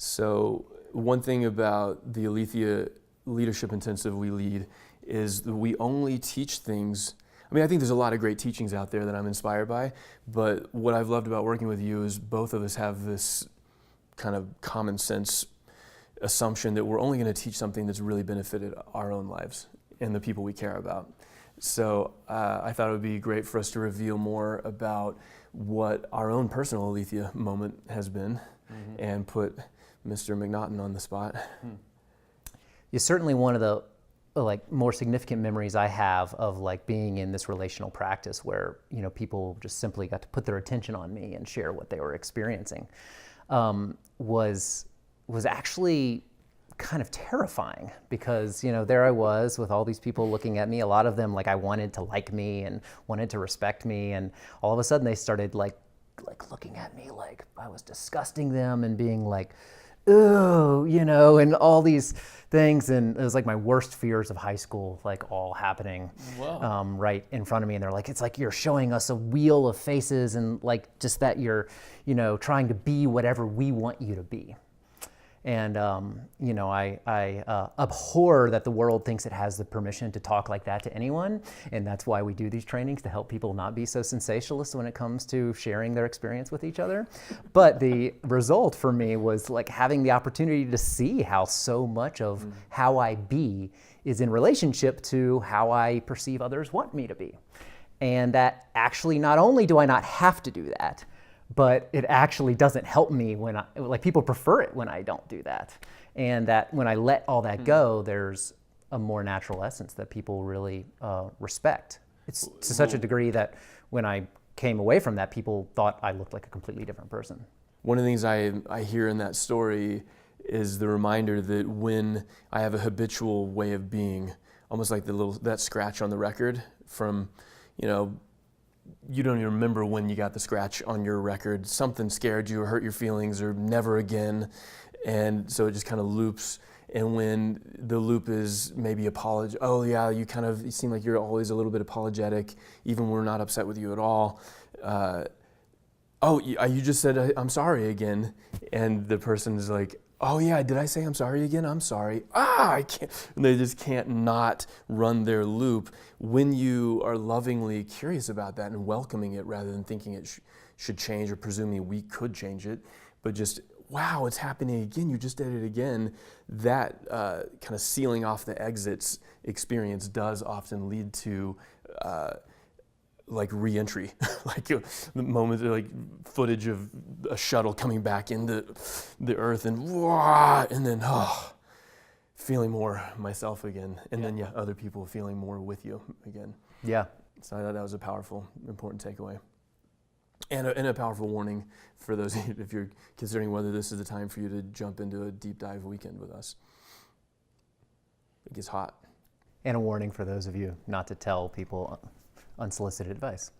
So one thing about the Aletheia Leadership Intensive we lead is that we only teach things. I mean, I think there's a lot of great teachings out there that I'm inspired by, but what I've loved about working with you is both of us have this kind of common sense assumption that we're only going to teach something that's really benefited our own lives and the people we care about. So I thought it would be great for us to reveal more about what our own personal Aletheia moment has been, and put Mr. MacNaughton on the spot. It's certainly one of the more significant memories I have of being in this relational practice where people just simply got to put their attention on me and share what they were experiencing. Was actually kind of terrifying because there I was with all these people looking at me, a lot of them I wanted to like me and wanted to respect me, and all of a sudden they started looking at me like I was disgusting them and being like, ooh, and all these things, and it was my worst fears of high school all happening right in front of me, and they're like, it's like you're showing us a wheel of faces and just that you're trying to be whatever we want you to be. And I abhor that the world thinks it has the permission to talk like that to anyone, and that's why we do these trainings, to help people not be so sensationalist when it comes to sharing their experience with each other. But the result for me was having the opportunity to see how so much of how I be is in relationship to how I perceive others want me to be. And that actually not only do I not have to do that, but it actually doesn't help me when people prefer it when I don't do that. And that when I let all that go, there's a more natural essence that people really respect. It's to such a degree that when I came away from that, people thought I looked like a completely different person. One of the things I hear in that story is the reminder that when I have a habitual way of being, almost like that scratch on the record from, you don't even remember when you got the scratch on your record. Something scared you or hurt your feelings or never again. And so it just kind of loops. And when the loop is maybe apology, oh yeah, you seem like you're always a little bit apologetic, even when we're not upset with you at all. You just said, I'm sorry again. And the person is like, oh yeah, did I say I'm sorry again? I'm sorry. I can't. And they just can't not run their loop. When you are lovingly curious about that and welcoming it rather than thinking it should change or presuming we could change it, but just, wow, it's happening again, you just did it again, that kind of sealing off the exits experience does often lead to re-entry, the moment, footage of a shuttle coming back into the earth and then feeling more myself again, and then other people feeling more with you again. Yeah. So I thought that was a powerful, important takeaway, and a powerful warning for those of you, if you're considering whether this is the time for you to jump into a deep dive weekend with us. It gets hot. And a warning for those of you not to tell people unsolicited advice.